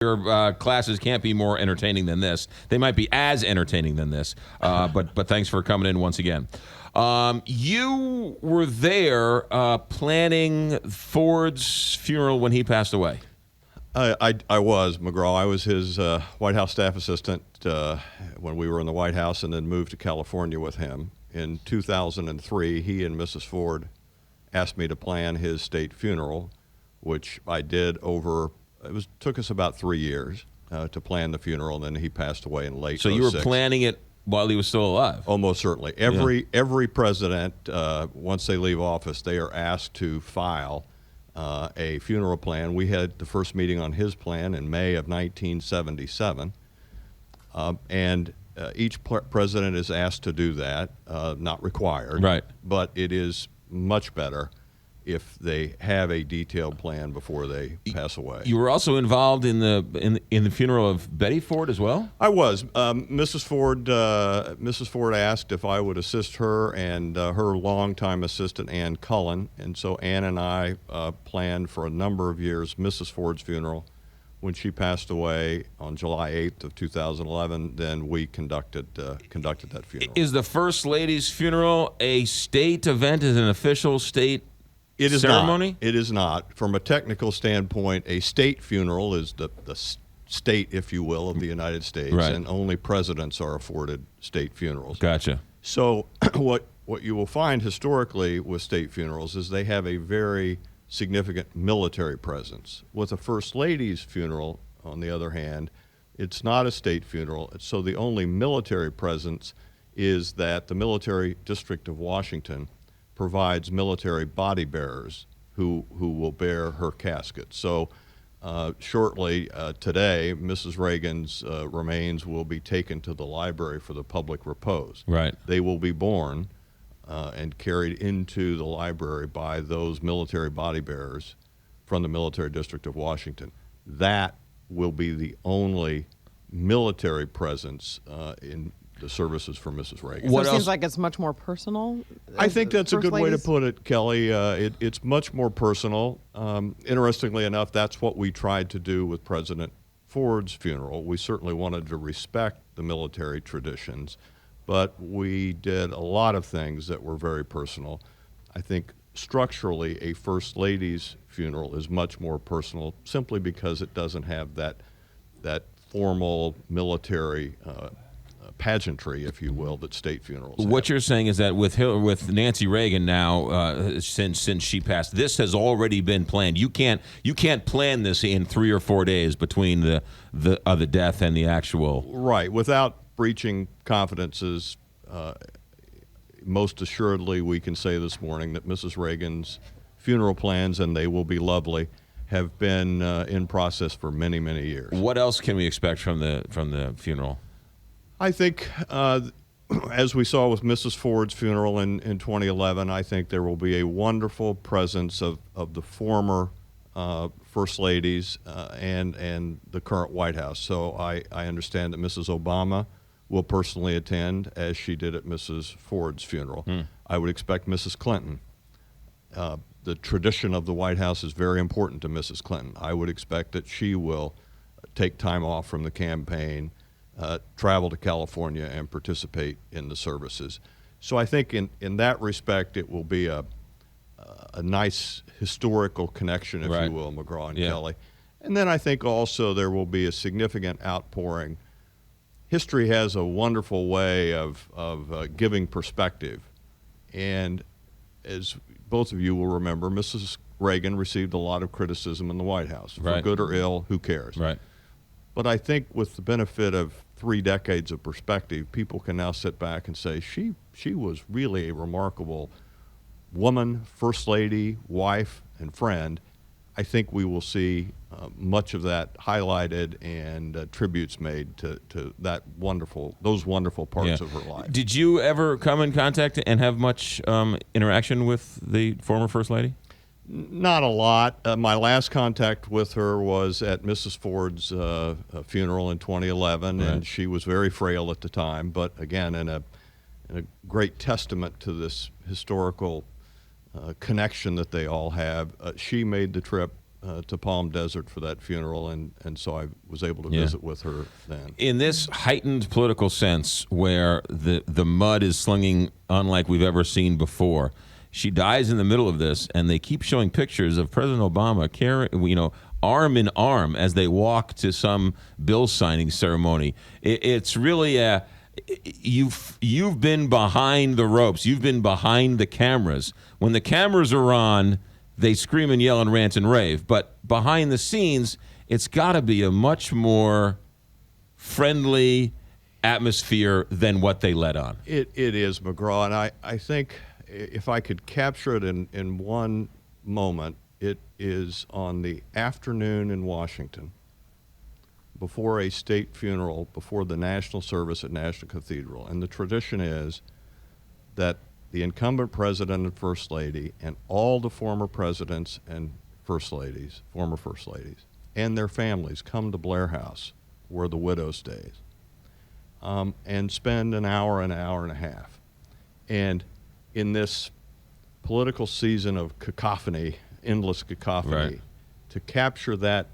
Your classes can't be more entertaining than this. They might be as entertaining than this, but thanks for coming in once again. You were there planning Ford's funeral when he passed away. I was, McGraw. I was his White House staff assistant when we were in the White House, and then moved to California with him. In 2003, he and Mrs. Ford asked me to plan his state funeral, which I did took us about 3 years to plan the funeral, and then he passed away in late 06. So you were planning it while he was still alive? Oh, most certainly. Every president, once they leave office, they are asked to file a funeral plan. We had the first meeting on his plan in May of 1977, and each president is asked to do that, not required. Right. But it is much better if they have a detailed plan before they pass away. You were also involved in the funeral of Betty Ford as well? I was. Mrs. Ford asked if I would assist her and her longtime assistant, Ann Cullen. And so Ann and I planned for a number of years Mrs. Ford's funeral. When she passed away on July 8th of 2011, then we conducted that funeral. Is the First Lady's funeral a state event? Is it an official state It is ceremony? not. It is not. From a technical standpoint, a state funeral is the state, if you will, of the United States, Right. and only presidents are afforded state funerals. Gotcha. So what you will find historically with state funerals is they have a very significant military presence. With a First Lady's funeral, on the other hand, it's not a state funeral, so the only military presence is that the Military District of Washington provides military body bearers who will bear her casket. So shortly today, Mrs. Reagan's remains will be taken to the library for the public repose. Right. They will be borne and carried into the library by those military body bearers from the Military District of Washington. That will be the only military presence in the services for Mrs. Reagan. So it seems like it's much more personal? I think that's a First good way to Ladies? put it, Kelly. It's much more personal. Interestingly enough, that's what we tried to do with President Ford's funeral. We certainly wanted to respect the military traditions, but we did a lot of things that were very personal. I think structurally, a First Lady's funeral is much more personal simply because it doesn't have that formal military pageantry, if you will, that state funerals have. What you're saying is that with Nancy Reagan now, since she passed, this has already been planned. You can't plan this in 3 or 4 days between the death and the actual. Right, without breaching confidences. Most assuredly, we can say this morning that Mrs. Reagan's funeral plans, and they will be lovely, have been in process for many, many years. What else can we expect from the funeral? I think, as we saw with Mrs. Ford's funeral in 2011, I think there will be a wonderful presence of the former First Ladies and the current White House. So I understand that Mrs. Obama will personally attend, as she did at Mrs. Ford's funeral. I would expect Mrs. Clinton. The tradition of the White House is very important to Mrs. Clinton. I would expect that she will take time off from the campaign, travel to California, and participate in the services. So I think in that respect, it will be a nice historical connection, if Right. you will, McGraw and Yeah. Kelly. And then I think also there will be a significant outpouring. History has a wonderful way of giving perspective. And as both of you will remember, Mrs. Reagan received a lot of criticism in the White House. For Right. good or ill, who cares? Right. But I think with the benefit of 3 decades of perspective, people can now sit back and say, she was really a remarkable woman, First Lady, wife, and friend. I think we will see much of that highlighted and tributes made to those wonderful parts of her life. Did you ever come in contact and have much interaction with the former First Lady? Not a lot. My last contact with her was at Mrs. Ford's funeral in 2011, Right. and she was very frail at the time. But again, in a great testament to this historical connection that they all have, she made the trip to Palm Desert for that funeral, and so I was able to Yeah. visit with her then. In this heightened political sense, where the mud is slinging unlike we've ever seen before, she dies in the middle of this, and they keep showing pictures of President Obama carrying, arm in arm as they walk to some bill signing ceremony. It's really you've been behind the ropes, you've been behind the cameras. When the cameras are on, they scream and yell and rant and rave, but behind the scenes, it's got to be a much more friendly atmosphere than what they let on. It is, McGraw, and I think if I could capture it in one moment, it is on the afternoon in Washington before a state funeral, before the national service at National Cathedral. And the tradition is that the incumbent president and first lady and all the former presidents and first ladies, former first ladies, and their families come to Blair House, where the widow stays, and spend an hour and a half. And in this political season of cacophony, endless cacophony, Right. to capture that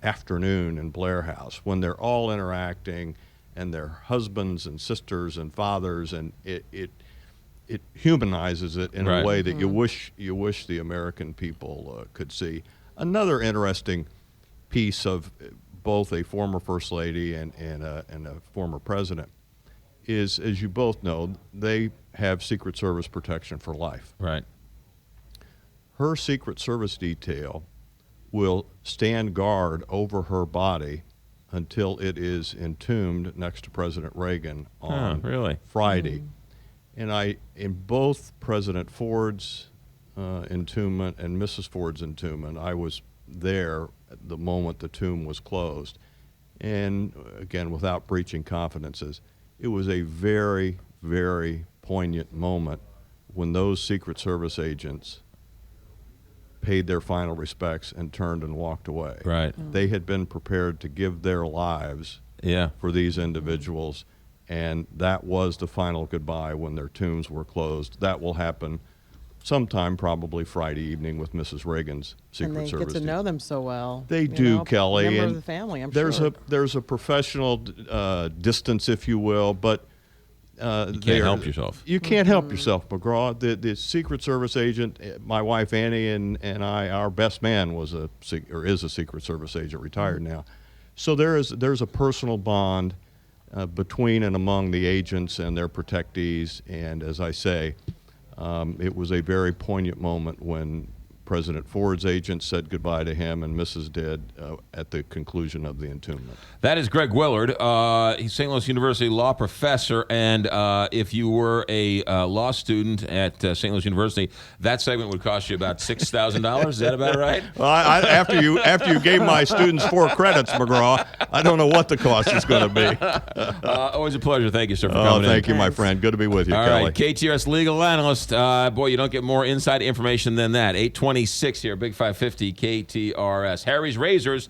afternoon in Blair House when they're all interacting and their husbands and sisters and fathers, and it humanizes it in Right. a way that you wish the American people could see. Another interesting piece of both a former first lady and a former president is, as you both know, they have Secret Service protection for life. Right. Her Secret Service detail will stand guard over her body until it is entombed next to President Reagan on really? Friday. And in both President Ford's entombment and Mrs. Ford's entombment, I was there at the moment the tomb was closed. And again, without breaching confidences, it was a very, very poignant moment when those Secret Service agents paid their final respects and turned and walked away. Right. They had been prepared to give their lives Yeah. for these individuals, and that was the final goodbye when their tombs were closed. That will happen sometime, probably Friday evening, with Mrs. Reagan's Secret And they Service. get to know them so well. They you do, know, Kelly. Member and of the family, I'm there's sure. there's a professional distance, if you will, but You can't help yourself. You can't help yourself, McGraw. The Secret Service agent, my wife Annie and I, our best man is a Secret Service agent, retired now. So there's a personal bond between and among the agents and their protectees. And as I say, it was a very poignant moment when President Ford's agent said goodbye to him, and Mrs. did at the conclusion of the entombment. That is Greg Willard. He's St. Louis University law professor, and if you were a law student at St. Louis University, that segment would cost you about $6,000. Is that about right? Well, after you gave my students 4 credits, McGraw, I don't know what the cost is going to be. Always a pleasure. Thank you, sir, for Oh, coming in. thank you, my friend. Good to be with you, All Kelly. right, KTRS legal analyst. Boy, you don't get more inside information than that. 826 here, Big 550 KTRS. Harry's Razors